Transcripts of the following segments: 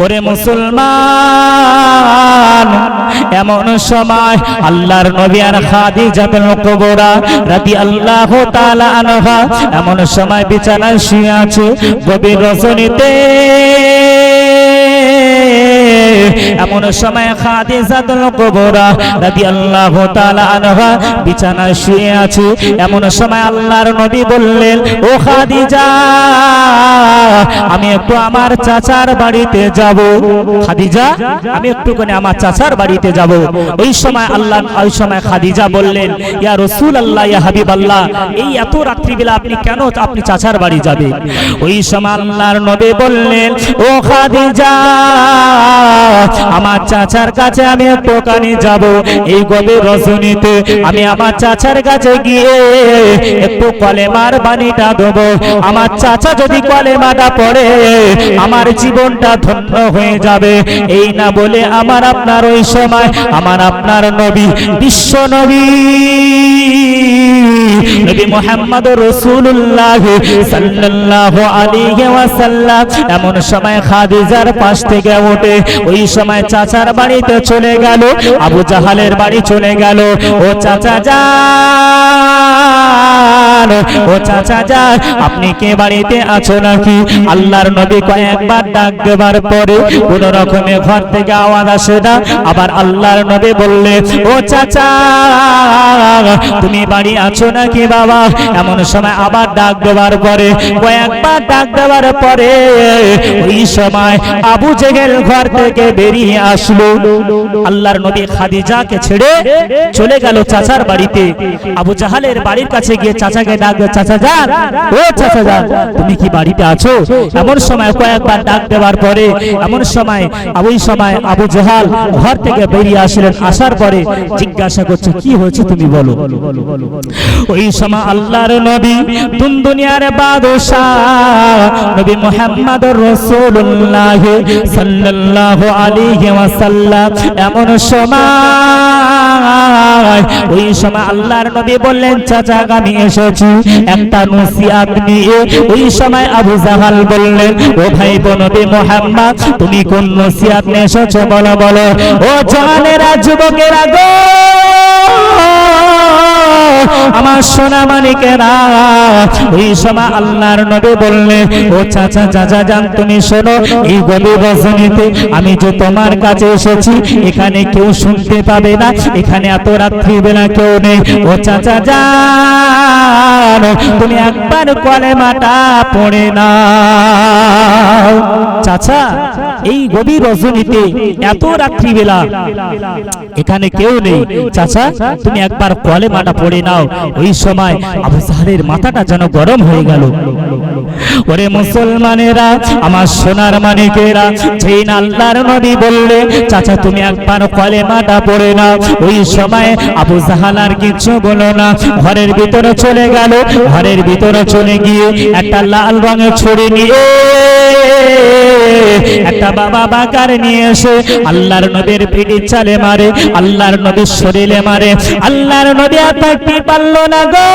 ওরে মুসলমান, এমন সময় আল্লাহর নবী আর খাদিজাতুল কুবরা রাদিয়াল্লাহু তাআলা আনহা এমন সময় বিছানায় শুয়ে আছে গভীর রজনীতে। এমন সময় খাদিজাতুল কুবরা রাদিয়াল্লাহু তাআলা আনহা বিছানায় শুয়ে আছে। এমন সময় আল্লাহর নবী বললেন, ও খাদিজা, আমি একটু আমার চাচার বাড়িতে যাব। খাদিজা, আমি একটুখানি আমার চাচার বাড়িতে যাব। ওই সময় খাদিজা বললেন, ইয়া রাসূলুল্লাহ, ইয়া হাবিবাল্লাহ, এই এত রাত্রিবেলা আপনি কেন আপনি চাচার বাড়ি যাবেন? ওই সময় আল্লাহর নবী বললেন, ও খাদিজা, আমার চাচার কাছে আমি একটুখানি যাব। এই গভীর রজনীতে আমি আমার চাচার কাছে গিয়ে একটু কলেমার বাণীটা দেব। আমার চাচা যদি কলেমাটা পড়ে আমার জীবনটা ধন্য হয়ে যাবে। এই না বলে আমার আপনার ওই সময় আমার আপনার নবী, বিশ্ব নবী নবী মুহাম্মদ রাসূলুল্লাহ সাল্লাল্লাহু আলাইহি ওয়াসাল্লাম এমন সময় খাদিজার পাশ থেকে উঠে ওই সময় চাচার বাড়িতে চলে গেল, আবু জাহালের বাড়ি চলে গেল। ও চাচা যান, ও চাচা যান, আপনি কে বাড়িতে আছো নাকি? আল্লাহর নবী কয়েকবার ডাক দেবার পরে কোন রকমে ঘর থেকে আওয়াজ আসে না। আবার আল্লাহর নবী বললেন, ও চাচা, তুমি বাড়ি আছো নাকি বাবা? এমন সময় আবার ডাক দেবার পরে কয়েকবার ডাক দেবার পরে ওই সময় আবু জেহেল ঘর থেকে বেরিয়ে আসলো। আল্লাহর নবী খাদিজাকে ছেড়ে চলে গেল চাচার বাড়িতে। আবু জাহালের বাড়ির কাছে গিয়ে চাচাকে ডাক, চাচা যান, ও চাচা যান, তুমি কি বাড়িতে আছো? এমন সময় কয়েকবার ডাক দেওয়ার পরে এমন সময় ওই সময় আবু জাহাল ঘর থেকে বেরিয়ে আসলেন। আসার পরে জিজ্ঞাসা করছে, কি হয়েছে তুমি বলো। ওই সময় আল্লাহর নবী দুনিয়ার বাদশাহ নবী মুহাম্মদুর রাসূলুল্লাহ সাল্লাল্লাহু আলাইহি ওয়াসাল্লাম এমন সময় ওই সময় আল্লাহর নবী বললেন, চাচা আমি এসেছি একটা নসিহত নিয়ে। ওই সময় আবু জাহাল বললেন, ও ভাই নবী মুহাম্মদ, তুমি কোন নসিহত নিয়ে এসেছো বলো বলো। ও জওয়ানেরা, যুবকেরা গো, আমার সোনা মানিকেরা। ওই সময় আল্লাহর নবী বললেন, ও চাচা চাচা যান, তুমি শোনো, এই গভীর রজনীতে আমি যে তোমার কাছে এসেছি এখানে কেউ শুনতে পাবে না, এখানে এত রাত্রিবেলা কেউ নেই। ও চাচা যান, তুমি একবার কলেমাটা পড়ে নাও। চাচা, এই গভীর রজনীতে এত রাত্রিবেলা এখানে কেউ নেই, চাচা তুমি একবার কলেমাটা পড়ে নাও। ওই সময় আবু জাহলের মাথাটা যেন গরম হয়ে গেল। ওরে মুসলমানেরা, আমার সোনার মানিকেরা, যেই না আল্লাহর নবী বললে, চাচা তুমি একবার কলেমাটা পড়ে নাও। ওই সময় আবু জাহাল আর কিছু বলো না, ঘরের ভিতরে চলে গেল। ঘরের ভিতরে চলে গিয়ে একটা লাল রঙের ছড়ি নিয়ে একটা বাবা বাকার নিয়ে এসে আল্লাহর নবীর পিঠের চালে মারে, আল্লাহর নবীর শরীরে মারে। আল্লাহর নবী আর থাকতে পারল না গো।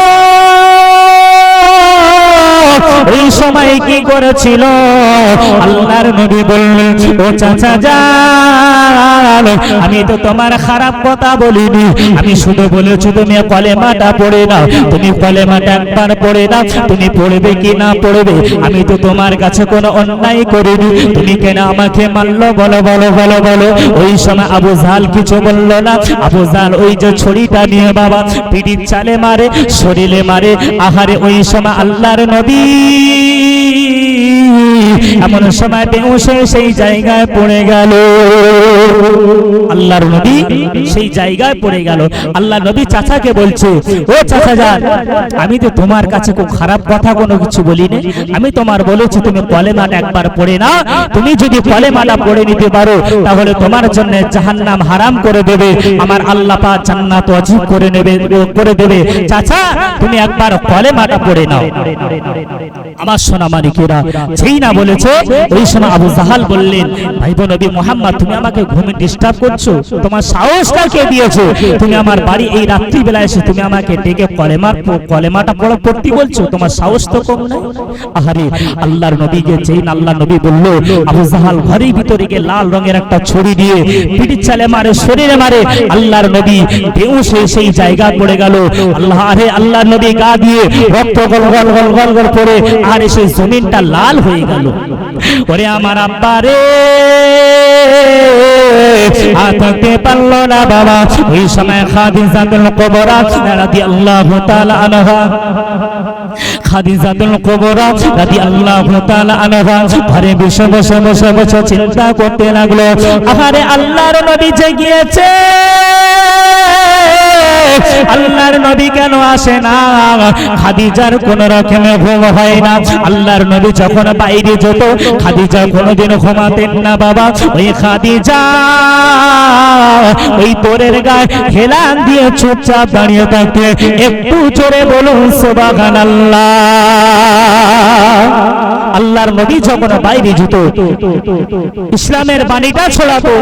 ওই সময় কি করেছিল? আল্লাহর নবী বললেন, ও চাচা যান, আমি তো তোমার খারাপ কথা বলিনি, আমি শুধু বলেছি তুমি কলেমাটা পড়ে নাও। তুমি কলেমাটা একবার পড়ে নাও, তুমি পড়বে কি না পড়বে, আমি তো তোমার কাছে কোনো অন্যায় করিনি, তুমি কেন আমাকে মারলো বলো বলো বলো বলো। ওই সময় আবু জাহল কিছু বলল না। আবু জাহল ওই যে ছড়িটা নিয়ে বাবা পিঠির চালে মারে, শরীরে মারে। আহারে, ওই সময় আল্লাহর নবী এমন সময় বেহুশ হয়ে সেই জায়গায় পড়ে গেল। আল্লাহর নবী সেই জায়গায় পড়ে গেল। আল্লাহর নবী চাচাকে বলছে, ও চাচা যান, আমি তো তোমার কাছে খুব খারাপ কথা কোনো কিছু বলিনি, আমি তোমার বলেছি তুমি কলেমাটা একবার পড়ে না। তুমি যদি কলেমাটা পড়ে নিতে পারো তাহলে তোমার জন্য জাহান্নাম হারাম করে দেবে, আমার আল্লাহ পাক জান্নাত ওয়াজিব করে দেবে। চাচা তুমি একবার কলেমাটা পড়ে নাও। আমার সোনা মানিকেরা, যেই না বলেছে ওই সময় আবু জাহাল বললেন, ভাই নবী মুহাম্মদ, তুমি আমাকে ঘুমে ডিস্টার্ব করছো? তোমার সাহসটা কে দিয়েছে? তুমি আমার বাড়ি এই রাত্রি বেলা এসে তুমি আমাকে ডেকে কলেমাটা পড়তে বলছো? তোমার সাহস তো কম না। আহারে আল্লাহর নবীকে যেই না আল্লাহর নবী বলল, আবু জাহাল ঘরের ভিতরে গিয়ে লাল রঙের একটা ছুরি দিয়ে পিঠের চালে মারে, শরীরে মারে। আল্লাহর নবী বেহুশ হয়ে সেই জায়গা পড়ে গেল। আল্লাহর নবী গা দিয়ে রক্ত গল গল গল গল গল পড়ে আর সেই জমিনটা লাল হয়ে গেল। ওরে আমার আব্বা রে, থাকতে পারলো না বাবা। ওই সময় খাদিজাতুল কুবরা রাদিয়াল্লাহু তাআলা আনহা, খাদিজাতুল কুবরা রাদিয়াল্লাহু তাআলা আনহা ঘরে বসে বসে বসে বসে চিন্তা করতে লাগলো, আহারে আল্লাহর নবী যে গিয়েছে, আল্লাহর নবী কেন আসে না? খাদিজার কোন রকমে ঘুম হয় না। আল্লাহর নবী যখন বাইরে যেত, খাদিজা কোনোদিন ঘুমাতেন না বাবা। ওই খাদিজা ওই তোরের গায়ে হেলান দিয়ে চুপচাপ দাঁড়িয়ে থাকতে। একটু জোরে বলুন সুবহানাল্লাহ। আল্লাহর নবী যখন বাইরে যেত, ইসলামের বাণীটা ছড়াতো,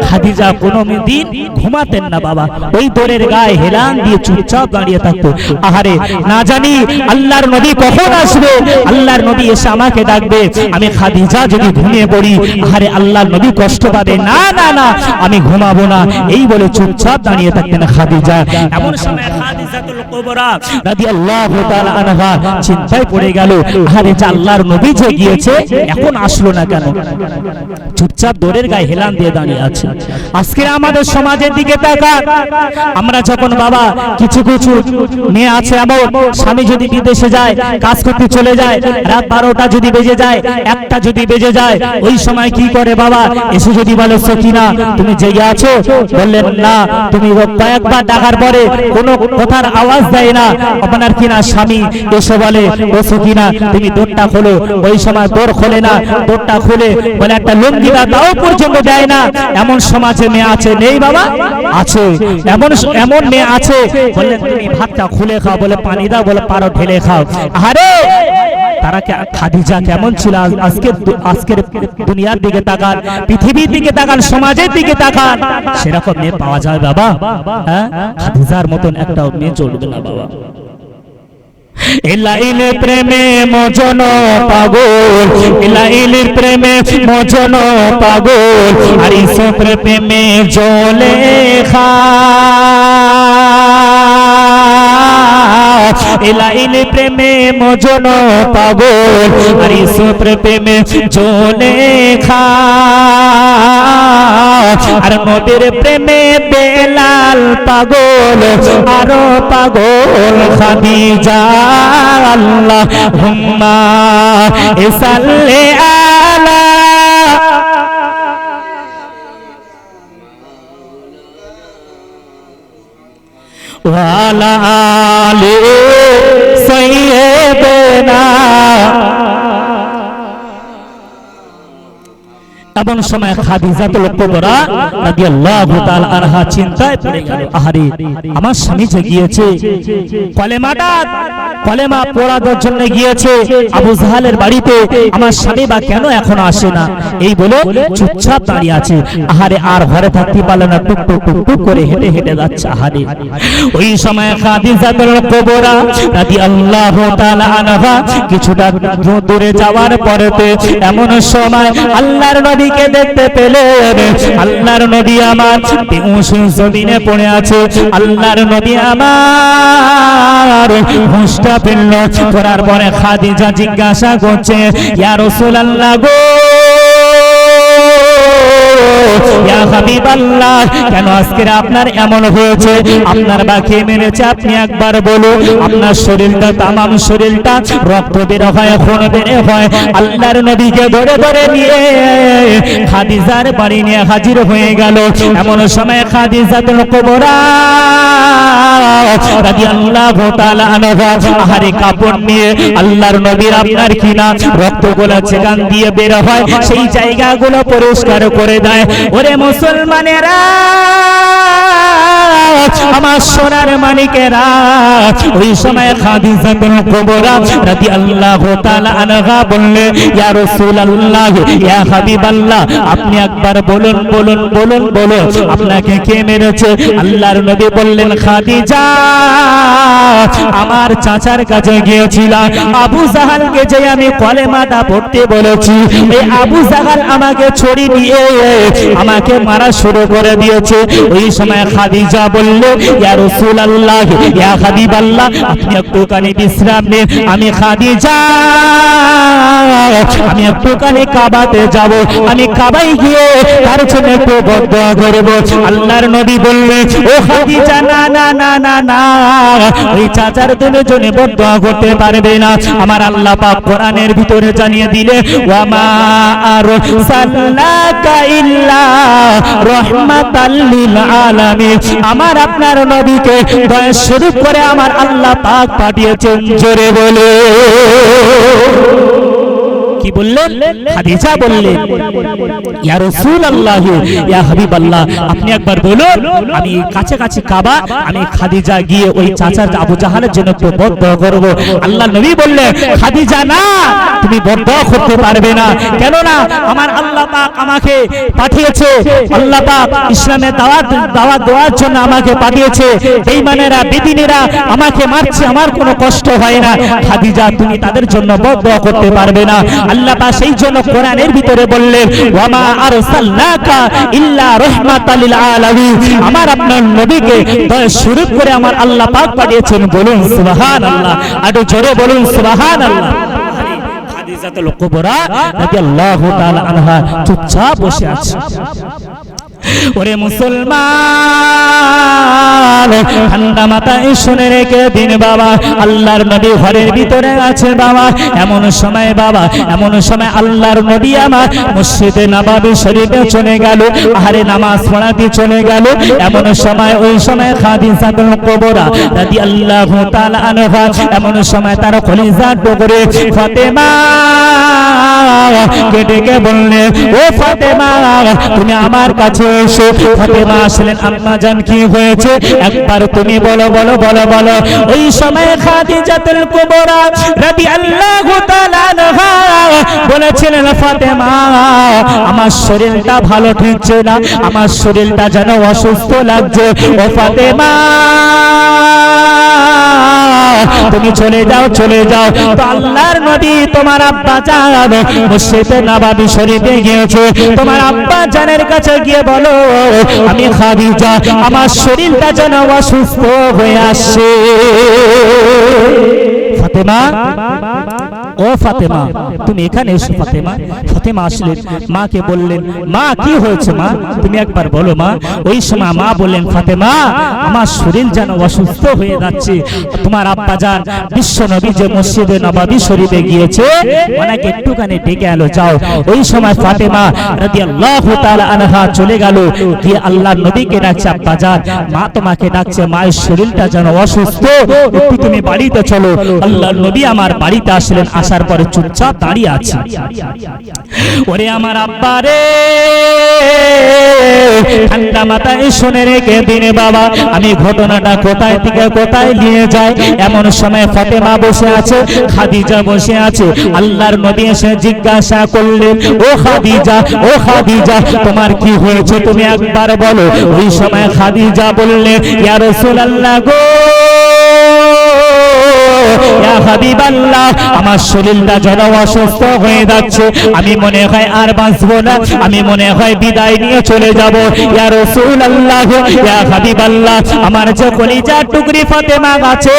খাদিজা কোনোদিন ঘুমাতেন না বাবা। ওই তোরের গায়ে হেলান দিয়ে চুপচাপ দাঁড়িয়ে থাকতো। আহারে না জানি আল্লাহর নবী কখন আসবে, আল্লাহর নবী এসে আমাকে ডাকবে, আমি খাদিজা যদি ঘুমিয়ে পড়ি, আহারে আল্লাহর নবী কষ্ট পাবে, না না না আমি ঘুমাবো না, এই বলে চুপচাপ দাঁড়িয়ে থাকতেন খাদিজা। এমন সময় খাদিজাতুল কুবরা রাদিয়াল্লাহু তাআলা আনহা চিন্তায় পড়ে গেল, আহারে যে আল্লাহর নবী যে গিয়েছে, এখন আসলো না কেন? চুপচাপ দোরের গায়ে হেলান দিয়ে দাঁড়িয়ে আছে। আজকে আমাদের সমাজের দিকে তাকান, আমরা যখন বাবা কিছু কিছু মেয়ে আছে এমন, স্বামী যদি বিদেশে যায়, কাজ করতে চলে যায়, রাত 12টা যদি বেজে যায়, 1টা যদি বেজে যায়, ওই সময় কি করে বাবা? এসে যদি বলে সকিনা তুমি জেগে আছো, বললেন না, তুমি কয়েকবার ডাকার পরে কোনো কথার আওয়াজ দেয় না, আপনার কিনা স্বামী এসে বলে ও সকিনা তুমি দরটা খোলো, ওই সময় দর খোলে না, দরটা খুলে বলে একটা লুঙ্গি দাও পর্যন্ত দেয় না। এমন সমাজে মেয়ে আছে, নেই বাবা? আছে। এমন মেয়ে আছে, বললেন তুমি ভাতটা খুলে খাও, বলে পানি দাও, বলে পারো ঢেলে খাও। আরে তারা খাদিজা কেমন ছিল? আজকের দুনিয়ার দিকে তাকান, পৃথিবীর দিকে তাকান, সমাজের দিকে তাকান, সেরকম মেয়ে পাওয়া যায় বাবা? হ্যাঁ, খাদিজার মতন একটা মেয়ে চলবে না বাবা। ইলাইলের প্রেমে মজন পাগল, ইলাইলের প্রেমে মজন পাগল, আর ইসের প্রেমে জলেখা, ইলাইলের প্রেমে মজন পাগল, আর ইসের প্রেমে জলেখা, আর নবীর প্রেমে বেলাল পাগল, আরো পাগল খাদিজা। আল্লাহুম্মা সাল্লি আলা ওয়া আলা আলি সাইয়্যিদিনা। এমন সময় খাদিজাতুল কুবরা রাদিয়াল্লাহু তাআলা আনহা চিন্তায় পড়ে গেল, আহারে আমার স্বামী যে গিয়েছে, কলেমা পড়ার জন্য গিয়েছে আবু জাহালের বাড়িতে, আমার স্বামী বা কেন এখনো আসে না? এই বলে চুপচাপ দাঁড়িয়ে আছে। আহারে আর ঘরে থাকতে পারল না, টুক টুক টুক টুক করে হেঁটে হেঁটে যাচ্ছে। আহারে ওই সময় খাদিজাতুল কুবরা রাদিয়াল্লাহু তাআলা আনহা কিছুটা দূরে যাওয়ার পরেতে এমন সময় আল্লাহর নবীকে দেখতে পেলেন। আল্লাহর নবী আমার বেহুশ জমিনে পড়ে আছে। আল্লাহর নবী আমার হুঁশটা ফেলল। করার পরে খাদিজা জিজ্ঞাসা করছে, ইয়া রাসূলুল্লাহ গো, ইয়া হাবিবাল্লাহ, কেন আজকে আপনার এমন হয়েছে? আপনার বাকি মেরেছে, আপনি একবার বলুন। আপনার শরীরটা, তামাম শরীরটা রক্ত বের হয়, খুন বের হয়। আল্লাহর নবীকে ধরে ধরে নিয়ে খাদিজার বাড়ি নিয়ে হাজির হয়ে গেল। এমন সময় খাদিজাতুল কুবরা রাদিয়াল্লাহু তাআলা আনহা আহারে কাপড় নিয়ে আল্লাহর নবীর আপনার কিনা রক্তগুলো যেখান দিয়ে বের হয় সেই জায়গাগুলো পরিষ্কার করে দেয়। ওরে মুসলমানেরা, আমার সোনার মানিকেরা, ওই সময় খাদিজাতুল কুবরা রাদিয়াল্লাহু তাআলা আনহা বললেন, ইয়া রাসূলুল্লাহ, ইয়া হাবিবাল্লাহ, আপনি একবার বলুন বলুন বলুন বলুন, আপনাকে কে মেরেছে? আল্লাহর নবী বললেন, খাদিজা, আমার চাচার কাছে গিয়েছিলাম, আবু জাহালকে যে আমি কলেমাটা পড়তে বলেছি, এই আবু জাহাল আমাকে ছড়ি দিয়ে আমাকে মারা শুরু করে দিয়েছে। ওই সময় খাদিজা বলল, ইয়া রাসূলুল্লাহ, ইয়া হাবিবাল্লাহ, আপনি একটুখানি বিশ্রাম নিন, আমি খাদিজা, আমি একটুখানি কাবাতে যাব, আমি কাবায় গিয়ে তার জন্য একটু বদদোয়া করব। আল্লাহর নবী বললেন, ও খাদিজা, না না না না না, ওই চাচার জন্য বদদোয়া করতে পারবে না। আমার আল্লাহ পাক কোরআনের ভিতরে জানিয়ে দিলে, ওয়া মা আরসালনাকা ইল্লা রাহমাতাল লিল আলামিন, আমার আপনার নবীকে দয়া শুরু করে আমার আল্লাহ পাক পাঠিয়েছেন। জোরে বলে কি বললেন? খাদিজা বললেন, ইয়া রাসূলুল্লাহ, ইয়া হাবিবাল্লাহ, আপনি একবার বলুন, আমি কাছাকাছি কাবা, আমি খাদিজা গিয়ে ওই চাচার আবু জাহালের জন্য একটু বদদোয়া করব। আল্লাহর নবী বললেন, খাদিজা, না, তুমি বদদোয়া করতে পারবে না। কেন না? আমার আল্লাহ পাক আমাকে পাঠিয়েছে, আল্লাহ পাক ইসলামের দাওয়াত দেওয়ার জন্য আমাকে পাঠিয়েছে। বেঈমানেরা, বেদিনেরা আমাকে মারছে, আমার কোনো কষ্ট হয় না। খাদিজা, তুমি তাদের জন্য বদদোয়া করতে পারবে না। আল্লাহ পাক সেই জন্য কোরআনের ভিতরে বললেন, ওয়া মা আরসালনাকা ইল্লা রাহমাতাল লিল আলামিন, আমার আপনার নবীকে দয়া শুরু করে আমার আল্লাহ পাক পাঠিয়েছেন। বলুন সুবহানাল্লাহ, আরো জোরে বলুন সুবহানাল্লাহ। খাদিজাতুল কুবরা রাদিয়াল্লাহু তাআলা আনহা চুপচাপ বসে আছে। ওরে মুসলমান, ঠান্ডা মাথায় শুনে রেখে দিন বাবা, আল্লাহর নবী ঘরের ভিতরে আছে বাবা। এমন সময় বাবা, এমন সময় আল্লাহর নবী আমার মসজিদে নববী শরীফে চলে গেল, আহারে নামাজ পড়াতে চলে গেল। এমন সময়, ওই সময় খাদিজাতুল কুবরা রাদিয়াল্লাহু তাআলা আনহা, এমন সময় তার কলিজার টুকরে ফাতেমা কে ডেকে বললেন, ও ফাতেমা, তুমি আমার কাছে এসো। ফাতেমা আসলেন, আম্মা জান, কি হয়েছে? একবার তুমি বলো বলো বলো বলো। ওই সময় খাদিজাতুল কুবরা রাদিয়াল্লাহু তাআলা আনহা বলেছিলেন, ফাতেমা, আমার শরীরটা ভালো ঠেকছে না, আমার শরীরটা যেন অসুস্থ লাগছে। ও ফাতেমা, তুমি চলে যাও, চলে যাও। তো আল্লাহর নবী, তোমার আব্বা জান মসজিদে নববী শরীফে গিয়েছে, তোমার আব্বা জানের কাছে গিয়ে বলো, আমি খাদিজা, আমার শরীরটা যেন অসুস্থ হয়ে আসছে। ফাতেমা, ও ফাতেমা, তুমি এখানে এসো। ফাতেমা, ফাতেমা আসলেন, মাকে বললেন, মা, কি হয়েছে মা, তুমি একবার বলো মা। ওই সময় মা বললেন, ফাতেমা, আমার শরীর যেন অসুস্থ হয়ে যাচ্ছে। তোমার আব্বা জান বিশ্ব নবী যে মসজিদে নববী শরীফে গিয়েছে, ওনাকে একটুখানি ডেকে আলো, যাও। ওই সময় ফাতেমা রাদিয়াল্লাহু তাআলা আনহা চলে গেল, গিয়ে আল্লাহর নবীকে ডাকছে, আব্বা জান, মা তোমাকে ডাকছে, মায়ের শরীরটা যেন অসুস্থ, একটু তুমি বাড়িতে চলো। আল্লাহর নবী আমার বাড়িতে আসলেন, আসার পরে চুপচাপ দাঁড়িয়ে আছে। ওরে আমার আব্বা রে, ঠান্ডা মাথায় শুনে রেখে দিন বাবা, আমি ঘটনাটা কোথায় থেকে কোথায় নিয়ে যাই। এমন সময় ফাতেমা বসে আছে, খাদিজা বসে আছে। আল্লাহর নবী এসে জিজ্ঞাসা করলেন, ও খাদিজা, ও খাদিজা, তোমার কি হয়েছে, তুমি একবার বলো। ওই সময় খাদিজা বললেন, ইয়া রাসূলুল্লাহ গো, ইয়া হাবিবাল্লাহ, আমার শরীরটা যেন অসুস্থ হয়ে যাচ্ছে, আমি মনে হয় আর বাঁচবো না, আমি মনে হয় বিদায় নিয়ে চলে যাব। ইয়া রাসূলুল্লাহ, ইয়া হাবিবাল্লাহ, আমার যে কলিজার টুকরি ফাতেমা আছে,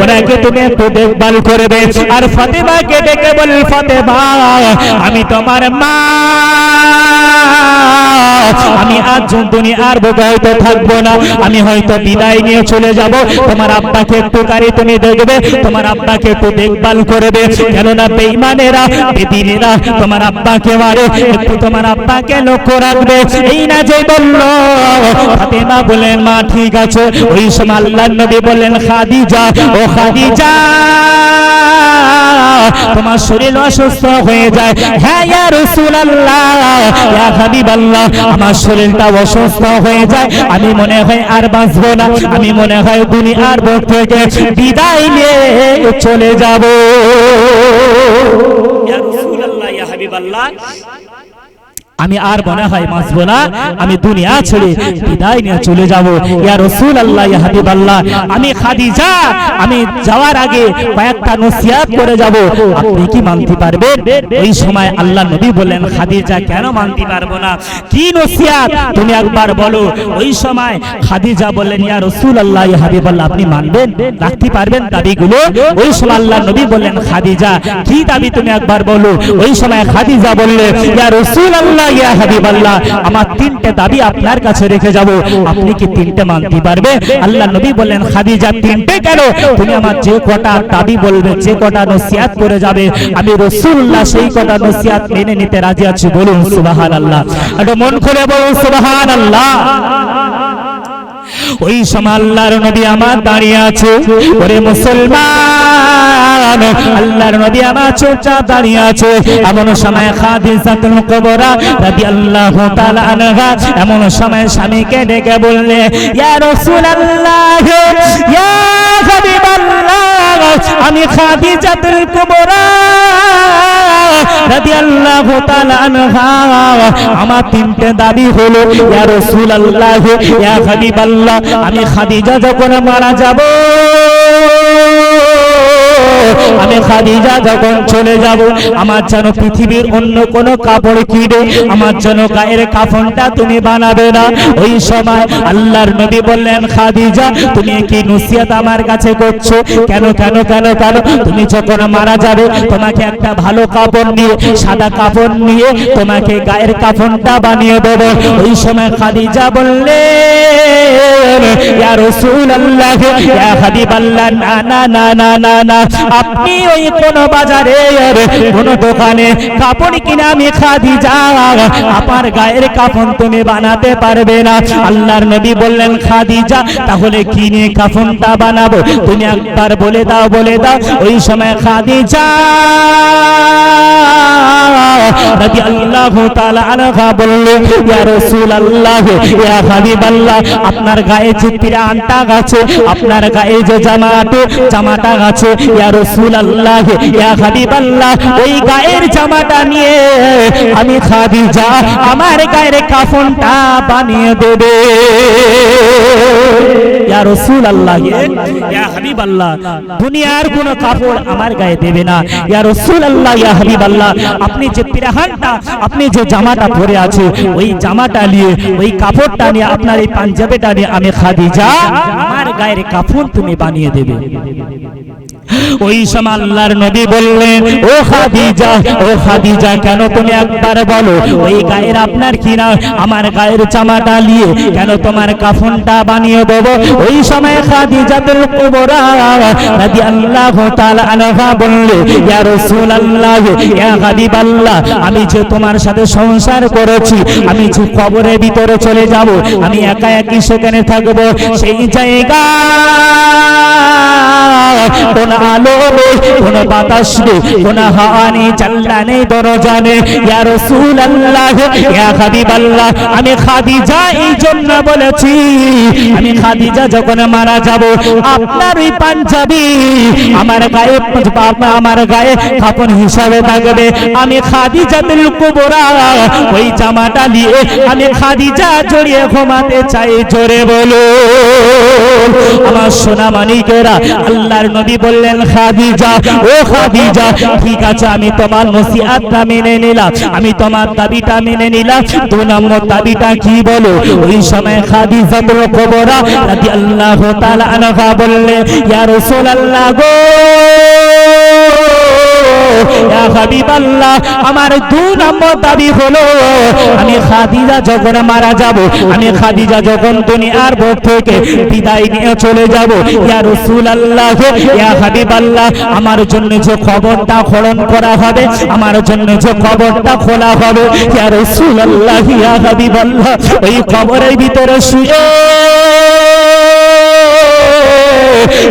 ওনাকে তুমি একটু দেখভাল করবে। আর ফাতেমাকে ডেকে বল, ফাতেমা, আমি তোমার মা, আমি আজ দুনিয়ার বুকে হয়তো থাকবো না, আমি হয়তো বিদায় নিয়ে চলে যাব। তোমার আব্বাকে একটুখানি তুমি দেখবে, তোমার আব্বাকে একটু দেখভাল করবে, কেননা বেঈমানেরা, বেদিনেরা তোমার আব্বাকে মারে, একটু তোমার আব্বাকে লক্ষ্য রাখবে। এই না যে বলল, ফাতেমা বলেন, মা ঠিক আছে। ওই সময় আল্লাহর নবী বললেন, খাদিজা, ও খাদিজা, তোমার শরীর অসুস্থ হয়ে যায়। হ্যাঁ ইয়া রাসূলুল্লাহ, ইয়া হাবিবাল্লাহ, আমার শরীরটা অসুস্থ হয়ে যায়, আমি মনে হয় আর বাঁচবো না, আমি মনে হয় দুনিয়ার বুক থেকে বিদায় নিয়ে চলে যাব। ইয়া রাসূলুল্লাহ, ইয়া হাবিবাল্লাহ, আমি আর মনে হয় বাঁচবো না, আমি দুনিয়া ছেড়ে বিদায় নিয়ে চলে যাব। ইয়া রাসূলুল্লাহ, ইয়া হাবিবাল্লাহ, আমি খাদিজা, আমি যাওয়ার আগে কয়েকটা নসিহত করে যাব, আপনি কি মানতে পারবেন? ওই সময় আল্লাহ নবী বললেন, খাদিজা কেন মানতে পারবো না, কি নসিহত তুমি একবার বলো। ওই সময় খাদিজা বললেন, ইয়া রাসূলুল্লাহ, ইয়া হাবিবাল্লাহ, আপনি মানবেন, রাখতে পারবেন দাবিগুলো? ওই সময় আল্লাহ নবী বললেন, খাদিজা কি দাবি তুমি একবার বলো। ওই সময় খাদিজা বললেন, ইয়া রাসূলুল্লাহ, ইয়া হাবিবাল্লাহ, আমার তিনটে দাবি আপনার কাছে রেখে যাব, আপনি কি তিনটে মানতে পারবে? আল্লাহ নবী বললেন, খাদিজা তিনটে কেন, তুমি আমার যে কটা দাবি বলবে, যে কটা নসিহত করে যাবে, আমি রাসূলুল্লাহ সেই কটা নসিহত মেনে নিতে রাজি আছি। বলুন সুবহানাল্লাহ, একটু মন খুলে বলুন সুবহানাল্লাহ। ওই সময় আল্লাহর নবী আমার দাঁড়িয়ে আছে, ওরে মুসলমান, আল্লাহর নবী আমার চুপচাপ দাঁড়িয়ে আছে। এমন সময় খাদিজাতুল কুবরা রাদিয়াল্লাহু তাআলা আনহা এমন সময় স্বামীকে ডেকে বললে, ইয়া রাসূলুল্লাহ, ইয়া হাবিবাল্লাহ, আমি খাদিজাতুল কুবরা রাদিয়াল্লাহু তাআলা আনহা, আমার তিনটে দাবি হলো, ইয়া রাসূলুল্লাহ, ইয়া হাবিবাল্লাহ, আমি খাদিজা যখন মারা যাব, আমি খাদিজা যখন চলে যাব, আমার যেন পৃথিবীর অন্য কোন কাপড় কিনে আমার যেন গায়ের কাফনটা তুমি বানাবে না। ওই সময় আল্লাহর নবী বললেন, খাদিজা তুমি কি নসিহত আমার কাছে করছো? কেন কেন কেন কেন? তুমি যখন মারা যাবে তোমাকে একটা ভালো কাপড় নিয়ে, সাদা কাপড় নিয়ে তোমাকে গায়ের কাফনটা বানিয়ে দেব। ওই সময় খাদিজা বললেন, ইয়া রাসূলুল্লাহ, ইয়া হাবিবাল্লাহ, না না না না না না, আপনি ওই কোন বাজারে কোন দোকানে কাপড় কিনে আমি খাদিজা আপনার গায়ের কাফন তুমি বানাতে পারবে না। আল্লাহর নবী বললেন, খাদিজা তাহলে কি নিয়ে কাফনটা বানাবো, তুমি একবার বলে দাও, বলে দাও। ওই সময় খাদিজা রাদিয়াল্লাহু তাআলা আনহা বললেন, ইয়া রাসূলুল্লাহ, ইয়া হাবিবাল্লাহ, আপনার গায়ে যে পিরানটা আছে, আপনার গায়ে যে জামাটা আছে, ইয়া রাসূলুল্লাহ, ইয়া হাবিবাল্লাহ, ওই গায়ের জামাটা নিয়ে আমি খাদিজা আমার গায়ের কাফনটা বানিয়ে দেবে। ইয়া রাসূলুল্লাহ, ইয়া হাবিবাল্লাহ, দুনিয়ার কোন কাপড় আমার গায়ে দেবে না। ইয়া রাসূলুল্লাহ, ইয়া হাবিবাল্লাহ, আপনি যে পিরানটা, আপনি যে জামাটা পরে আছে, ওই জামাটা নিয়ে, ওই কাপড়টা নিয়ে, আপনার এই পাঞ্জাবিটা নিয়ে আমি খাদিজা আমার গায়ের কাফন তুমি বানিয়ে দেবে। ওই সময় আল্লাহর নবী বললেন, ও খাদিজা, ও খাদিজা, কেন তুমি একবার বলো, ওই গায়ের আপনার কিনা আমার গায়ের জামাটা নিয়ে কেন তোমার কাফনটা বানিয়ে দেব? ওই সময় খাদিজাতুল কুবরা রাদিয়াল্লাহু তাআলা আনহা বললে, ইয়া রাসূলুল্লাহ, ইয়া হাবিবাল্লাহ, আমি যে তোমার সাথে সংসার করেছি, আমি যে কবরের ভিতরে চলে যাব, আমি একা একই সেখানে থাকবো, সেই জায়গা কোন আলো নেই, কোন বাতাস নেই, কোন হাওয়া নেই, জানলা নেই, দরজা নেই। ইয়া রাসূলুল্লাহ, ইয়া হাবিবাল্লাহ, আমি খাদিজা এই জন্য বলেছি, আমি খাদিজা যখন মারা যাব, আপনার ওই পাঞ্জাবি আমার গায়ে কাফন হিসাবে থাকবে। আমি খাদিজাতুল কুবরা ওই জামাটা নিয়ে আমি খাদিজা জড়িয়ে ঘুমাতে চাই। জোরে বলো আমার সোনা মানিকেরা। আল্লাহর নবী বললেন, খাদিজা, ও খাদিজা, ঠিক আছে, আমি তোমার নসিহতটা মেনে নিলাম, আমি তোমার দাবিটা মেনে নিলাম। 2 নম্বর দাবিটা কি বলো? ওই সময় খাদিজাতুল কুবরা রাদিয়াল্লাহু তাআলা আনহা বললেন, ইয়া রাসূলুল্লাহ গো, ইয়া হাবিবাল্লাহ, আমার 2 নম্বর দাবি হলো, আমি খাদিজা যখন মারা যাব, আমি খাদিজা যখন দুনিয়ার বুক থেকে বিদায় নিয়ে চলে যাব, ইয়া রাসূলুল্লাহ, ইয়া হাবিবাল্লাহ, আমার জন্য যে কবরটা খনন করা হবে, আমার জন্য যে কবরটা খোলা হবে, ইয়া রাসূলুল্লাহ, ইয়া হাবিবাল্লাহ, ওই কবরের ভিতরে শুয়ে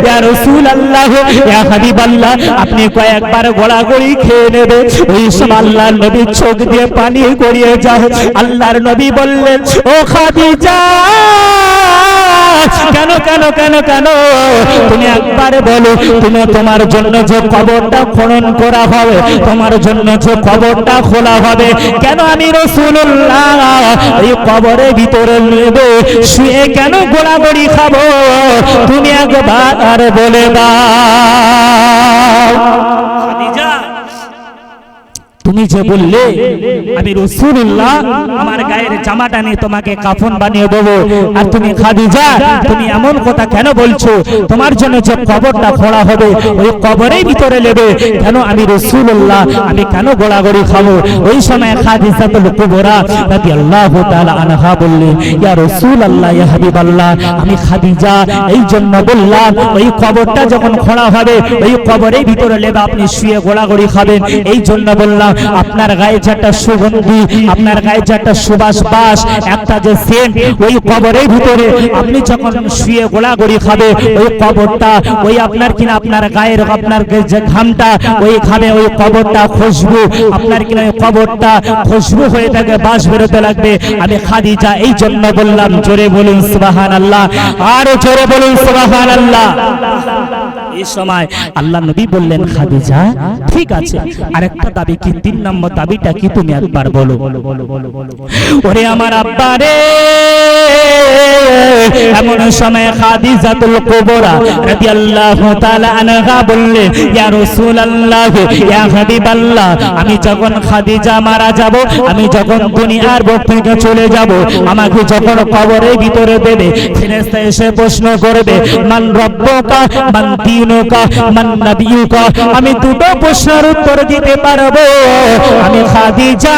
ইয়া রাসূলুল্লাহ ইয়া হাবিবাল্লাহ আপনি কয়েকবার গোলাগুলি খেয়ে নেবে। ওই সময় আল্লাহর নবী চোখ দিয়ে পানি গড়িয়ে যায়। আল্লাহর নবী বললেন, ও খাদিজা, কেন কেন কেন কেন তুমি একবার বলো, তুমি তোমার জন্য যে কবরটা খনন করা হবে, তোমার জন্য যে কবরটা খোলা হবে, কেন আমি রাসূলুল্লাহ এই কবরের ভিতরে নেবে শুয়ে কেন গোলাগুলি খাবো? তুমি একবার বলে দাও। খাদিজা, তুমি যে বললে আমি রাসূলুল্লাহ আমার গায়ের জামাটা নিয়ে তোমাকে কাফন বানিয়ে দেবো, আর তুমি খাদিজা তুমি এমন কথা কেন বলছো? তোমার জন্য যে কবরটা খোঁড়া হবে ওই কবরের ভিতরে নেবে, কেন আমি রাসূলুল্লাহ আমি কেন গোলাগুলি খাবো? ওই সময় খাদিজাতুল কুবরা রাদিয়াল্লাহু তাআলা আনহা বললেন, ইয়া রাসূলুল্লাহ ইয়া হাবিবাল্লাহ আমি খাদিজা এই জন্য বললাম ওই কবরটা যখন খোঁড়া হবে ওই কবরের ভিতরে নেবে আপনি শুয়ে গোলাগুলি খাবেন, এই জন্য বললাম আপনার গায়ে যে একটা সুগন্ধি, আপনার গায়ে যে একটা সুবাস বাস, একটা যে সেন্ট ওই কবরের ভিতরে আপনি যখন শুয়ে গোলাগুলি খাবে ওই কবরটা ওই আপনার কিনা আপনার গায়ের আপনার যে ঘামটা ওই ঘামে ওই কবরটা খুশবু আপনার কিনা ওই কবরটা খুশবু হয়ে থাকে, বাস বেরোতে লাগবে। আমি খাদিজা এই জন্য বললাম। জোরে বলুন সুবহানাল্লাহ, আর জোরে বলুন সুবহানাল্লাহ। এই সময় আল্লাহ নবী বললেন, খাদিজা ঠিক আছে, আরেকটা দাবি কি? 3 নম্বর দাবিটা কি তুমি একবার বলো। ওরে আমার আব্বা রে, এমন সময় খাদিজাতুল কুবরা রাদিয়াল্লাহু তাআলা আনহা বললেন, ইয়া রাসূলুল্লাহ ইয়া হাবিবাল্লাহ আমি যখন খাদিজা মারা যাব, আমি যখন দুনিয়ার বুক থেকে চলে যাব, আমাকে যখন কবরের ভিতরে দেবে ফেরেশতা এসে প্রশ্ন করবে, মান রব্বুকা মান দীনুকা মান নবিয়ুকা, আমি দুটো প্রশ্নের উত্তর দিতে পারবো। আমি খাদিজা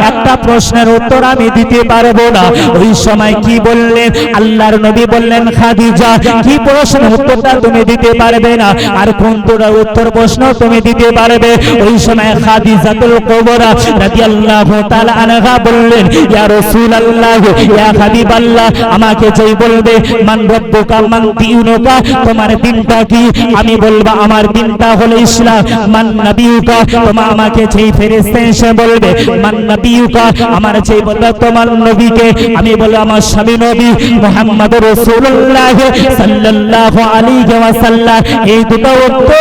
একটা প্রশ্নের উত্তর আমি দিতে পারবো না। ওই সময় কি বললেন আল্লাহর নবী বললেন, খাদিজা কি প্রশ্নের উত্তরটা তুমি দিতে পারবে না, আর কোন দুটো উত্তর প্রশ্ন তুমি দিতে পারবে? ওই সময় খাদিজাতুল কুবরা রাদিয়াল্লাহু তাআলা আনহা বললেন, ইয়া রাসূলুল্লাহ ইয়া হাবিবাল্লাহ আমাকে যেই বলবে মান রব্বুকা মান দীনুকা তোমার দিনটা কি, আমি বলবো আমার দিনটা হলো ইসলাম। মান নবিয়ুকা তোমার আমাকে যেই ফেরেশতা এসে বলবে মান নবিয়ুকা আমার যেই বলবে তোমার নবীকে, আমি বলবো আমার স্বামী নবী মুহাম্মদুর রাসূলুল্লাহ সাল্লাল্লাহু আলাইহি ওয়াসাল্লাম। এই দুটো উত্তর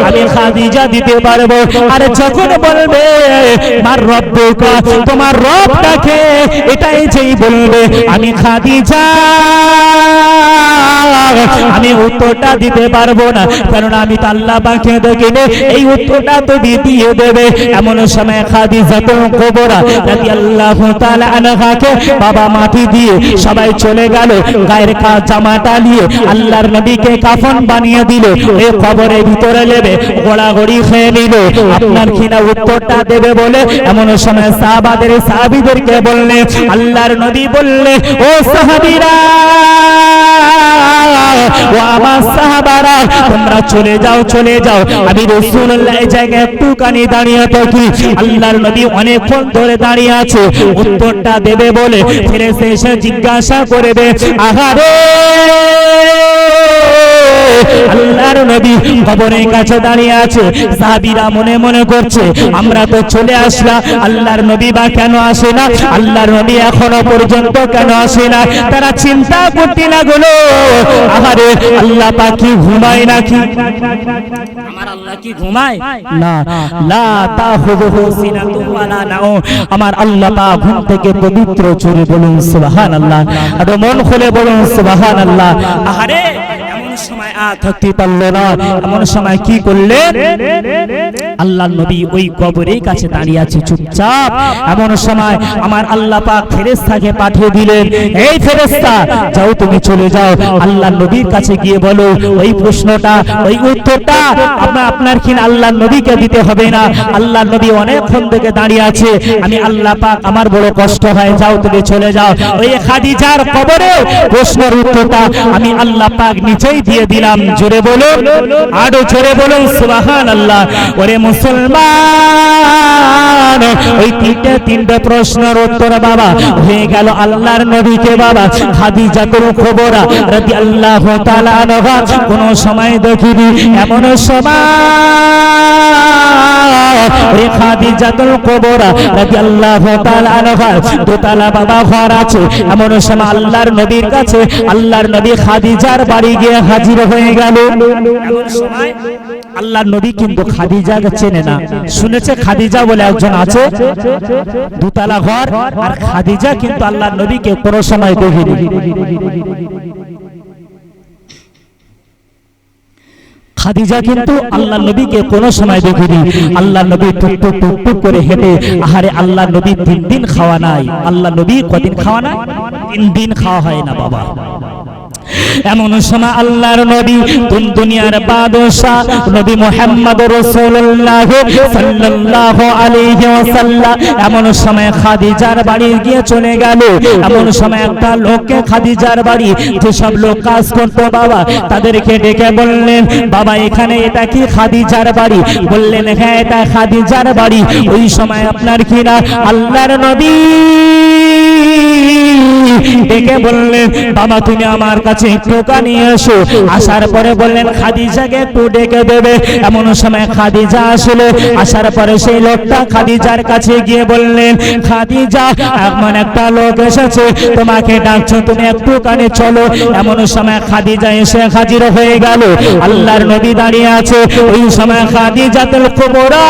আমি খাদিজা দিতে পারবো। আর যখন বলবে মার রব্বুকা তোমার রবটাকে, এটাই যেই বলবে আমি খাদিজা আমি উত্তরটা দিতে পারবো না, কারণ আমি তো আল্লাহ পাককে দেখিনি, এই উত্তরটা তো দিয়ে দেবে। এমন সময় খাদিজাতুল কুবরা রাদিয়াল্লাহু তাআলা আনহাকে বাবা মাটি দিয়ে সবাই চলে গেল, গায়ের জামাটা নিয়ে আল্লাহর নবীকে কাফন বানিয়ে দিল, এই কবরের ভিতরে নেবে গোড়াগড়ি খেয়ে নিল। আপনার কিনা উত্তরটা দেবে বলে এমন সময় সাহাবীদেরকে বললে, আল্লাহর নবী বললে, ও সাহাবীরা ও আমার সাহাবারা তোমরা চলে যাও চলে যাও, আমি রাসূলুল্লাহ এই জায়গায় একটুখানি দাঁড়িয়ে থাকি। আল্লাহর নবী অনেকক্ষণ ধরে দাঁড়িয়ে আছে, উত্তরটা দেবে বলে ফেরেশতা এসে জিজ্ঞাসা করবে, আহারে আল্লাহর নবী কবরের কাছে দাঁড়িয়ে আছে, সাহাবীরা মনে মনে করছে আমরা তো চলে আসলাম, আল্লাহর নবী বা কেন আসে না, আল্লাহর নবী এখনো পর্যন্ত কেন আসে না? তারা চিন্তা করতে লাগলো, আহারে আল্লাহ পাক কি ঘুমায় নাকি? আমার আল্লাহ কি ঘুমায়? না, লা তাখুযুহু সিনাতুন ওয়ালা নাওম, আমার আল্লাহ পাক ঘুম থেকে পবিত্র। জোরে বলুন সুবহানাল্লাহ, আর মন খুলে বলুন সুবহানাল্লাহ। আহারে সময় থাকতে পারলো না, এমন সময় কি করলেন? আল্লাহর নবী ওই কবরের কাছে দাঁড়িয়ে আছে চুপচাপ। এমন সময় আমার আল্লাহ পাক ফেরেশতাকে পাঠিয়ে দিলেন, এই ফেরেশতা যাও তুমি চলে যাও, আল্লাহর নবীর কাছে গিয়ে বলো ওই প্রশ্নটা ওই উত্তরটা আপনার কিনা আল্লাহর নবীকে দিতে হবে না। আল্লাহর নবী অনেকক্ষণ থেকে দাঁড়িয়ে আছে, আমি আল্লাহ পাক আমার বড় কষ্ট হয়, যাও তুমি চলে যাও। ওই খাদিজার কবরে প্রশ্নের উত্তরটা আমি আল্লাহ পাক নিচেই দিয়ে দিলাম। জোরে বলুন, আরো জোরে বলুন সুবহানাল্লাহ। ওরে মুসলমান, ওই তিনটে প্রশ্নের উত্তর বাবা হয়ে গেল আল্লাহর নবীকে বাবা খাদিজাতুল কুবরা রাদিয়াল্লাহু তাআলা আনহা কোন সময় দেখিনি এমন সময় খাদিজাতুল কুবরা রাদিয়াল্লাহু তাআলা আনহা দোতলা বাবা ঘর আছে এমন সময় আল্লাহর নবীর কাছে আল্লাহর নবী খাদিজার বাড়ি গিয়ে হাজির হয়ে গেল। এমন সময় আল্লাহর নবী কিন্তু খাদিজাকে চেনে না, শুনেছে খাদিজা বলে একজন আছে দোতলা ঘর, আর খাদিজা কিন্তু আল্লাহর নবীকে কোনো সময় দেখেনি। খাদিজা কিন্তু আল্লাহর নবীকে কোনো সময় দেখেনি। আল্লাহর নবী টুক টুক করে হেঁটে, আহারে আল্লাহর নবী 3 দিন খাওয়া নাই। আল্লাহর নবী কদিন খাওয়া নাই? 3 দিন খাওয়া হয় না বাবা। এমন সময় আল্লাহর নবী দুনিয়ার বাদশা নবী মুহাম্মদ রাসূলুল্লাহ সাল্লাল্লাহু আলাইহি ওয়াসাল্লাম এমন সময় খাদিজার বাড়ি গিয়ে চলে গেল। এমন সময় একটা লোককে খাদিজার বাড়ি যে সব লোক কাজ করতো বাবা তাদেরকে ডেকে বললেন, বাবা এখানে এটা কি খাদিজার বাড়ি? বললেন হ্যাঁ এটা খাদিজার বাড়ি। ওই সময় আপনার কি না আল্লাহর নবী ডেকে বললেন, বাবা তুমি আমার কাছে একটু নিয়ে এসো। আসার পরে বললেন খাদিজাকে একটু ডেকে দেবে। এমন সময় খাদিজা আসলো। আসার পরে সেই লোকটা খাদিজার কাছে গিয়ে বললেন, খাদিজা এমন একটা লোক এসেছে তোমাকে ডাকছো, তুমি একটু কানে চলো। এমন সময় খাদিজা এসে হাজির হয়ে গেল। আল্লাহর নবী দাঁড়িয়ে আছে। ওই সময় খাদিজাতুল কুবরা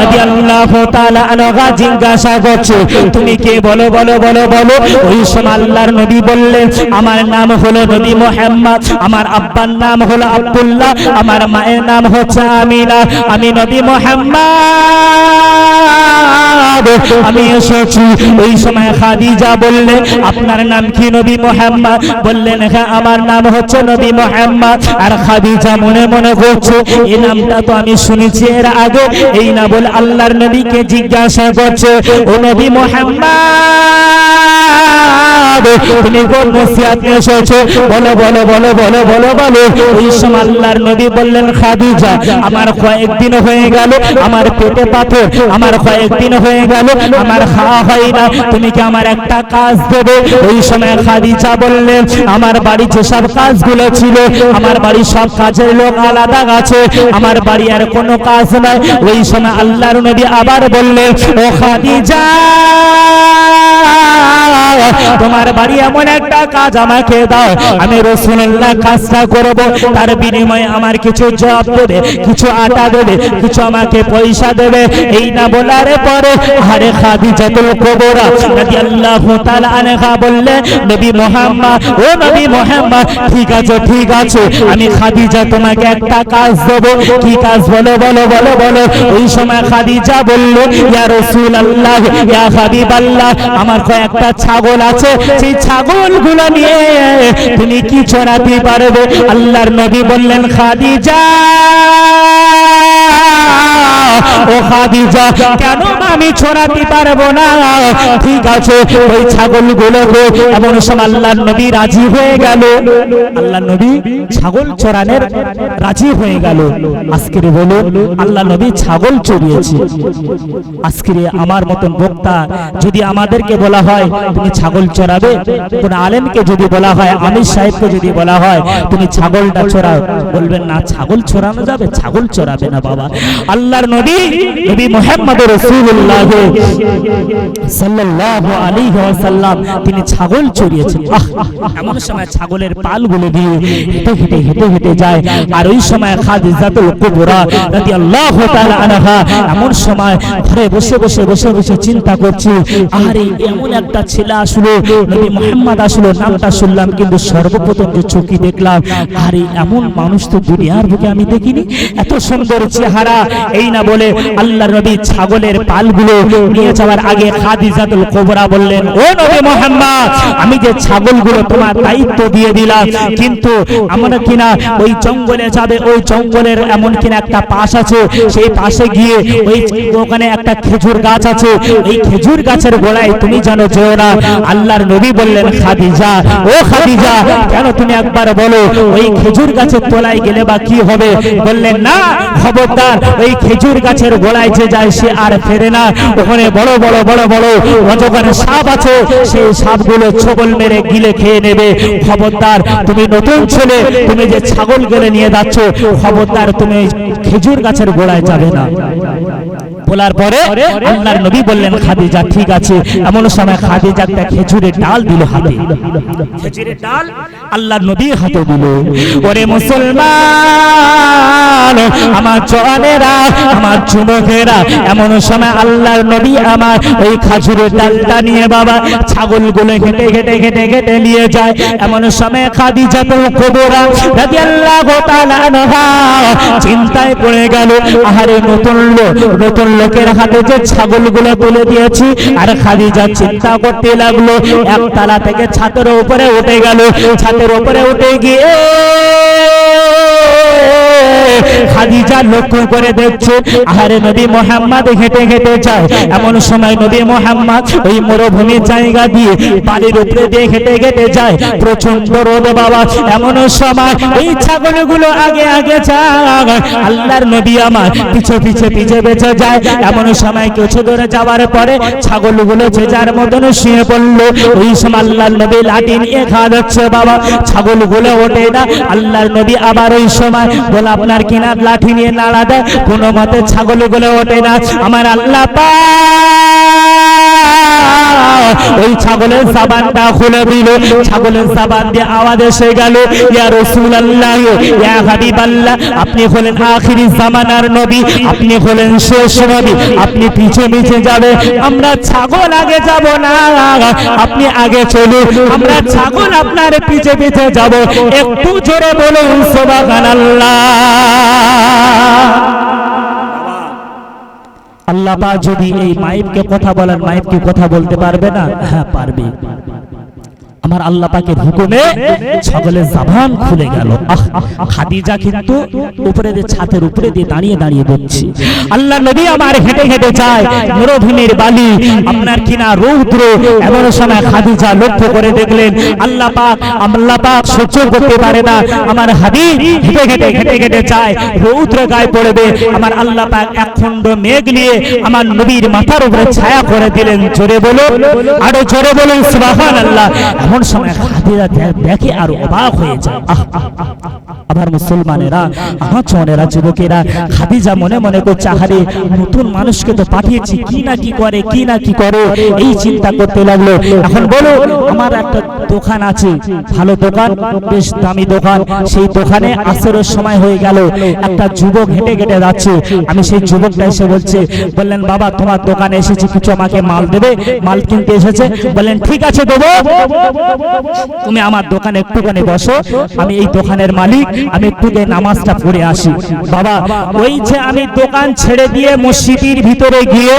রাদিয়াল্লাহু তাআলা আনহা জিজ্ঞাসা করছে, তুমি কে? বলো বলো বলো বলো। ওই সময় আল্লাহর নবী বললেন, আমার নাম হলো নবী মুহাম্মদ, আমার আব্বার নাম হলো আব্দুল্লাহ, আমার মায়ের নাম হচ্ছে আমিনা, আমি নবী মুহাম্মদ আমি এসেছি। ওই সময় খাদিজা বললেন, আপনার নাম কি? নবী মুহাম্মদ। বললেন হ্যাঁ আমার নাম হচ্ছে নবী মুহাম্মদ। আর খাদিজা মনে মনে করছে এই নামটা তো আমি শুনেছি এর আগে। এই না বলে আল্লাহর নবীকে জিজ্ঞাসা করছে, ও নবী মুহাম্মদ তুমি কোন নসিহত নিয়ে এসেছো? বলো বলো বলো বলো বলো বলো। ওই সময় আল্লাহর নবী বললেন, খাদিজা আমার কয়েকদিন হয়ে গেল আমার পেটে পাথর, আমার কয়েকদিন হয়ে গেল আমার খাওয়া হয় না, তুমি কি আমার একটা কাজ দেবে? ওই সময় খাদিজা বললেন, আমার বাড়ি যেসব কাজগুলো ছিল আমার বাড়ির সব কাজের লোক আলাদা আছে, আমার বাড়ি আর কোনো কাজ নাই। ওই সময় আল্লাহর নবী আবার বললেন, ও খাদিজা তোমার বাড়ি এমন একটা কাজ আমাকে দাও, আমি রাসূলুল্লাহ কাজটা করব, তার বিনিময়ে আমার কিছু জবাব দেবে, কিছু আটা দেবে, কিছু আমাকে পয়সা দেবে। এই না বলার পরে আরে খাদিজাতুল কুবরা রাদিয়াল্লাহু তাআলা আনহা বললেন, নবী মুহাম্মদ ও নবী মুহাম্মদ ঠিক আছে ঠিক আছে, আমি খাদিজা তোমাকে একটা কাজ দেব। কি কাজ? বলো বলো বলো বলো। ওই সময় খাদিজা বলল, ইয়া রাসূলুল্লাহ ইয়া হাবিবাল্লাহ আমার কয়েকটা ছাগল আছে, সেই ছাগলগুলো নিয়ে তুমি কি চড়াতে পারবে? আল্লাহর নবী বললেন, খাদিজা ও খাদিজা কেন আমি ছড়াতে পারবো না? ঠিক আছে ওই ছাগলগুলোকে। এমন সময় আল্লাহর নবী রাজি হয়ে গেল। আল্লাহর নবী ছাগল চড়ানোর রাজি হয়ে গেল। আজকে বলুন আল্লাহ নবী ছাগল চড়িয়েছে। আজকে আমার মতন বক্তা যদি আমাদেরকে বলা হয় তুমি ছাগল চড়াবে, কোন আলেমকে যদি বলা হয়, আমির সাহেবকে যদি বলা হয় তুমি ছাগলটা চড়াও, বলবেন না ছাগল চড়ানো যাবে? ছাগল চড়াবে না বাবা। আল্লাহর নবী নবী মুহাম্মদ রাসূলুল্লাহ সাল্লাল্লাহু আলাইহি ওয়াসাল্লাম তিনি ছাগল চড়িয়েছেন। এমন সময় ছাগলের পালগুলো দিয়ে হেঁটে হেঁটে হেঁটে হেঁটে যায়। আর ওই সময় খাদিজাতুল কুবরা রাদিয়াল্লাহু তাআলা আনহা এমন সময় ঘরে বসে বসে বসে বসে চিন্তা করছে, আরে এমন একটা ছেলে আসলো, নবী মুহাম্মদ আসলো, নামটা শুনলাম কিন্তু সর্বপ্রথম যে চোখে দেখলাম, আরে এমন মানুষ তো দুনিয়ার বুকে আমি দেখিনি, এত সুন্দর চেহারা। এই না বলে আল্লাহর নবী ছাগলের পালগুলো নিয়ে যাওয়ার আগে খাদিজাতুল কুবরা বললেন, ও নবী মুহাম্মদ, আমি যে ছাগলগুলো তোমার দায়িত্ব দিয়ে দিলাম, কিন্তু আমরা কিনা ওই জঙ্গলে যাবে, ওই জঙ্গলের এমন কিনা একটা পাশ আছে, সেই পাশে গিয়ে ওই ওখানে একটা খেজুর গাছ আছে, এই খেজুর গাছের গোড়ায় তুমি জানো যেও না। আল্লাহর নবী বললেন, খাদিজা, ও খাদিজা, কেন তুমি একবার বলো ওই খেজুর গাছের তলায় গেলে বা কি হবে? বললেন, না, খবরদার, ওই খেজুর গাছের গোড়ায় যে যায় সে আর ফেরে না, ওখানে বড় বড় বড় বড় অজগর সাপ আছে, সেই সাপগুলো ছোবল মেরে গিলে খেয়ে নেবে। খবরদার, তুমি নতুন ছেলে, তুমি যে ছাগল গেলে নিয়ে যাচ্ছ, খবরদার তুমি খেজুর গাছের গোড়ায় যাবে না। বলার পরে আল্লাহর নবী বললেন, খাদিজা ঠিক আছে। এমন সময় খাদিজা একটা খেজুরের ডাল দিল হাতে, খেজুরের ডাল আল্লাহর নবীর হাতে দিল। ওরে মুসলমান, আমার জওয়ানেরা, আমার যুবকেরা, এমন সময় আল্লাহর নবী আমার ওই খেজুরের ডালটা নিয়ে বাবা ছাগলগুলো ঘেটে ঘেটে ঘেটে ঘেটে নিয়ে যায়। এমন সময় খাদিজাতুল কুবরা রাদিয়াল্লাহু তাআলা আনহা চিন্তায় পড়ে গেল, আহারে নতুন লোকের হাতে যে ছাগলগুলো তুলে দিয়েছি। আর খাদিজা চিন্তা করতে লাগলো, একতলা থেকে ছাদের উপরে উঠে গেল। ছাদের উপরে উঠে গিয়ে খাদিজা লক্ষ্য করে দেখছে, আহারে নবী মুহাম্মদ হেঁটে হেঁটে যায়। এমন সময় নবী মুহাম্মদ ওই মরুভূমির জায়গা দিয়ে বালির উপরে দিয়ে হেঁটে হেঁটে যায়, প্রচন্ড রোদ বাবা। এমন সময় এই ছাগলগুলো আগে আগে যায়, আল্লাহর নবী আমার পিছে পিছে পিছে বেঁচে যায়। এমন সময় কিছু দূরে যাওয়ার পরে ছাগলগুলো যে যার মতন শুয়ে পড়লো। ওই সময় আল্লাহর নবী লাঠি নিয়ে খাওয়াচ্ছে বাবা, ছাগলগুলো ওঠে না। আল্লাহর নবী আবার ওই সময় বলে, আপনার কিনার লাঠি নিয়ে নাড়া দেয়, কোনো মতে ছাগলগুলো ওঠে না। আমার আল্লাহ ওই ছাগলের সাবানটা খুলে দিল। ছাগলের সাবান দিয়ে আওয়াজ এসে গেল, ইয়া রাসূলুল্লাহ, ইয়া হাবিবাল্লাহ, আপনি হলেন আখিরি জামানার নবী, আপনি হলেন শেষ নবী, আপনি পিছে পিছে যাবে, আমরা ছাগল আগে যাব না, আপনি আগে চলুন, আমরা ছাগল আপনার পিছে পিছে যাব। একটু জোরে বলুন সুবহানাল্লাহ। আল্লাহ পাক যদি এই মাইককে কথা বলার, মাইককে কথা বলতে পারবে না? হ্যাঁ পারবে। আমার আল্লাহ পাকের হুকুমে ছাগলের জবান খুলে গেল। খাদিজা কিন্তু উপরে দিয়ে ছাদের উপরে দিয়ে দাঁড়িয়ে দাঁড়িয়ে দেখছে। আল্লাহ নবী আমার হেঁটে হেঁটে যায়, মরুভূমির বালি, আপনার কিনা রৌদ্র। এমন সময় খাদিজা লক্ষ্য করে দেখলেন আল্লাহ পাক সহ্য করতে পারে না, আমার হাবিব হেঁটে হেঁটে হেঁটে হেঁটে যায়, রৌদ্র গায়ে পড়বে। আমার আল্লাহ পাক এক খণ্ড মেঘ নিয়ে আমার নবীর মাথার উপরে ছায়া করে দিলেন। জোরে বলুন, আরো জোরে বলুন সুবহানাল্লাহ। এমন সময় খাদিজা দেখে আর অবাক হয়ে যায়। আবার মুসলমানেরা, আমার জওয়ানেরা, যুবকেরা, খাদিজা মনে মনে করছে, আহারে নতুন মানুষকে তো পাঠিয়েছি, কি না কি করে, কি না কি করে, এই চিন্তা করতে লাগলো। এখন বলো, আমার একটা দোকান আছে, ভালো দোকান, বেশ দামি দোকান, সেই দোকানে আসরের সময় হয়ে গেল, একটা যুবক হেঁটে হেঁটে যাচ্ছে। আমি সেই যুবকটা এসে বললেন, বাবা তোমার দোকানে এসেছি, কিছু আমাকে মাল দেবে, মাল কিনতে এসেছে। বললেন, ঠিক আছে দেবো, তুমি আমার দোকানে একটুখানি বসো, আমি এই দোকানের মালিক, আমি একটু নামাজটা পড়ে আসি। বাবা ওই যে আমি দোকান ছেড়ে দিয়ে মসজিদের ভিতরে গিয়ে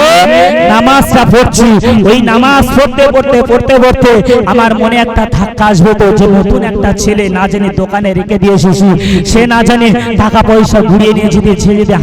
নামাজটা পড়ছি, ওই নামাজ পড়তে পড়তে পড়তে পড়তে আমার মনে একটা ধাক্কা আসবে তো, যে নতুন একটা ছেলে না জানি দোকানে রেখে দিয়ে এসেছি, সে না জানি টাকা পয়সা ঘুরিয়ে নিয়ে যদি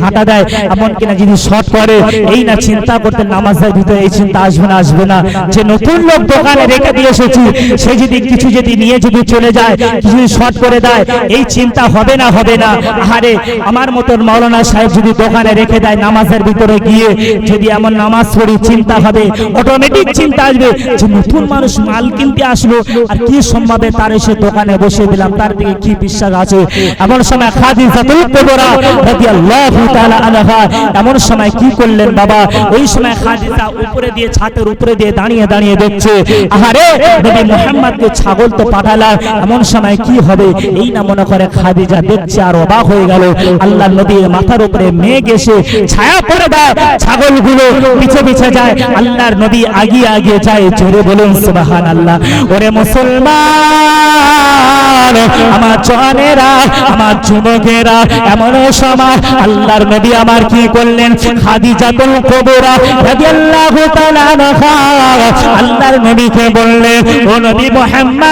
হাঁটা দেয়, এমন কিনা যদি শর্ট করে, এই না চিন্তা করতে নামাজের ভিতরে এই চিন্তা আসবে না যে নতুন লোক দোকানে রেখে দিয়ে এসেছি, সে যদি কিছু যদি নিয়ে যদি চলে যায়, কিছু শর্ট করে দেয়, এই চিন্তা হবে না। আরে আমার মতন মাওলানা সাহেব যদি দোকানে রেখে দেয়, নামাজের ভিতরে গিয়ে যদি এমন নামাজ পড়ি, চিন্তা হবে, অটোমেটিক চিন্তা আসবে যে নতুন মানুষ মাল কিনতে আসলো, আর কি সম্ভাবে তার এসে দোকানে বসে দিলাম, তার দিকে কি বিশ্বাস আছে। এমন সময় খাদিজাতুল কুবরা রাদিয়াল্লাহু তাআলা আনহা এমন সময় কি করলেন বাবা, ওই সময় খাদিজা উপরে দিয়ে ছাদের উপরে দিয়ে দাঁড়িয়ে দাঁড়িয়ে দেখছে, আহারে নবী মুহাম্মদকে ছাগল তো পাঠালাম, এমন সময় কি হবে, এই না মনে করে খাদিজা খাদিজা দেখছে আর অবাক হয়ে গেল। আল্লাহর নবীর মাথার উপরে মেঘ এসে ছায়া পড়ে দেয়, ছাগলগুলো পিছে পিছে যায়, আল্লাহর নবী আগিয়ে আগিয়ে যায়। জোরে বলুন সুবহানাল্লাহ। ওরে মুসলমান, আমার জওয়ানেরা, আমার যুবকেরা, এমন সময় আল্লাহর নবী আমার কি করলেন? খাদিজাতুল কুবরা রাদিয়াল্লাহু তাআলা আনহা আল্লাহর নবীকে বললেন, ও নবী মুহাম্মদ,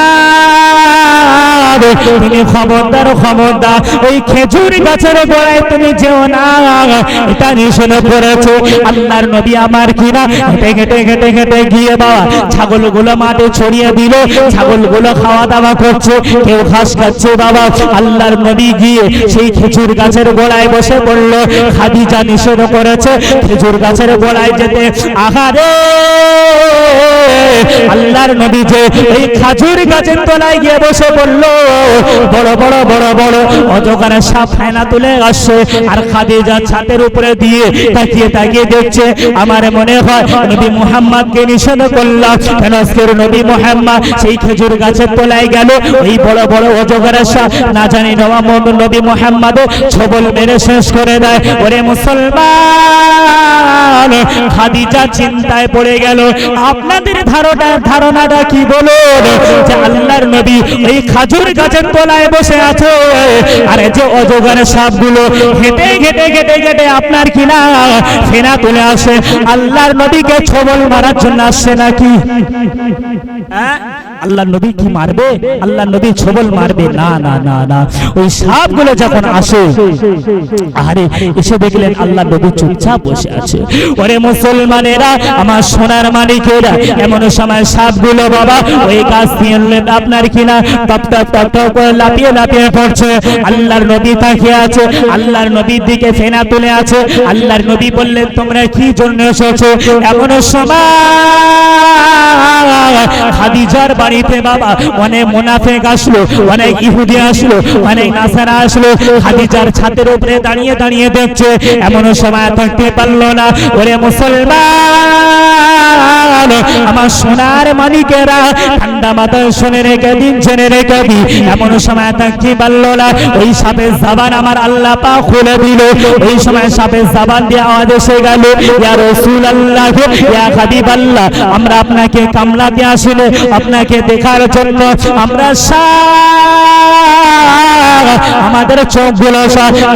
তুমি খবরদার খবরদার ওই খেজুর গাছের গোড়ায় তুমি যেও না, এটা নিষেধ করেছে। আল্লাহর নবী আমার কিনা হেঁটে হেঁটে হেঁটে হেঁটে গিয়ে বাবা ছাগলগুলো মাঠে ছড়িয়ে দিল, ছাগলগুলো খাওয়া দাওয়া করছে, কেউ ঘাস খাচ্ছে বাবা। আল্লাহর নবী গিয়ে সেই খেজুর গাছের গোড়ায় বসে পড়লো। খাদিজা নিষেধ করেছে খেজুর গাছের গোড়ায় যেতে। আহারে আল্লাহর নবী যে এই খেজুর গাছের তলায় গিয়ে বসে পড়লো। বড় বড় বড় বড় অজগর সাপ ফেনা তুলে আসছে, আর খাদিজা ছাদের উপরে দিয়ে তাকিয়ে তাকিয়ে দেখছে। আমার মনে হয় নবী মুহাম্মদকে নিষেধ করলাম, কেন আজকের নবী মুহাম্মদ সেই খেজুর গাছের তলায় গেল, ওই বড় বড় অজগর সাপ না জানি নবী মুহাম্মদ ছবল মেরে শেষ করে দেয়। ওরে মুসলমান, খাদিজা চিন্তায় পড়ে গেল। আপনাদের ধারণাটা কি বলুন? যে আল্লাহর নবী এই খেজুর গাছের তলায় বসে আছে, আর যে অজগর সাপগুলো হেঁটে হেঁটে হেঁটে হেঁটে আপনার কিনা ফেনা তুলে আসে, আল্লাহর নবীকে ছবল মারার জন্য আসছে নাকি? আল্লাহর নবী কি মারবে? আল্লাহর নবী ছবল মারবে না, না না না। ওই সাপগুলো যখন আসে, আরে এসে দেখলেন আল্লাহর নবী চুপচাপ বসে আছে। ওরে মুসলমানেরা, আমার সোনার মানিকেরা, এমন সময় সাপগুলো বাবা ওই গাছ দিয়ে আপনার কিনা টপ টপ টপ টপ করে লাফিয়ে লাফিয়ে পড়ছে। আল্লাহর নবী তাকিয়ে আছে, আল্লাহর নবীর দিকে ফেনা তুলে আছে। আল্লাহর নবী বললেন, তোমরা কি জন্য এসেছো? এমন সময় খাদিজার বাড়িতে বাবা অনেক মুনাফিক আসলো, অনেক ইহুদি আসলো, অনেক নাসারা আসলো। খাদিজার ছাদের উপরে দাঁড়িয়ে দাঁড়িয়ে দেখছে। এমন সময় থাকতে পারলো না। ওরে মুসলমান, আমার সোনার মানিকেরা, ঠান্ডা মাথায় শুনে রেখে দিন, জেনে রেখে দিন। এমন সময় থাকতে পারলো না। ওই সাপের জাবান আমার আল্লাহ পাক খুলে দিল। ওই সময় সাপের জাবান দিয়ে আওয়াজ এসে গেল, ইয়া রাসূলুল্লাহ, ইয়া হাবিবাল্লাহ, আমরা আপনাকে কামলাতে আসিলে আপনাকে দেখার জন্য। আমরা আমাদের চোখগুলো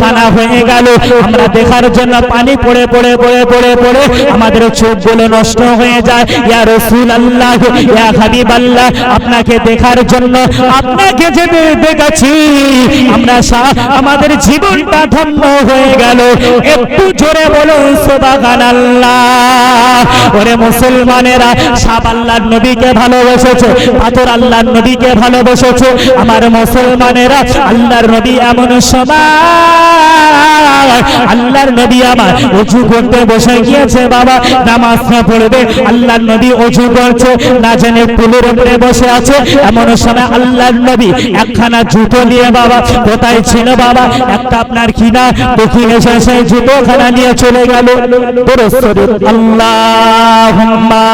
কানা হয়ে গেল, আমরা দেখার জন্য পানি পড়ে পড়ে পড়ে পড়ে পড়ে আমাদের চোখগুলো নষ্ট হয়ে যায়। ইয়া রাসূলুল্লাহ, ইয়া হাবিবাল্লাহ, আপনাকে দেখার জন্য, আপনাকে যে দেখেছি আমরা আমাদের জীবনটা ধন্য হয়ে গেল। একটু জোরে বলুন সুবহানাল্লাহ। ওরে মুসলমানেরা, সাপ আল্লাহর নবীকে ভালোবেসেছে, পাথর আল্লাহর নবীকে ভালোবেসেছে। আমার মুসলমানেরা, আল্লাহর নবী এমন সময় আল্লাহর নবী আমার ওযু করতে বসে গিয়েছে বাবা, নামাজ পড়বে। আল্লাহর নবী ওযু করছে, না জানে পুলের উপরে বসে আছে। এমন সময় আল্লাহর নবী একখানা জুতো নিয়ে বাবা, কোথায় ছিল বাবা? একটা আপনার কিনা দক্ষিণ এসে সেই জুতোখানা নিয়ে চলে গেল। আল্লাহুম্মা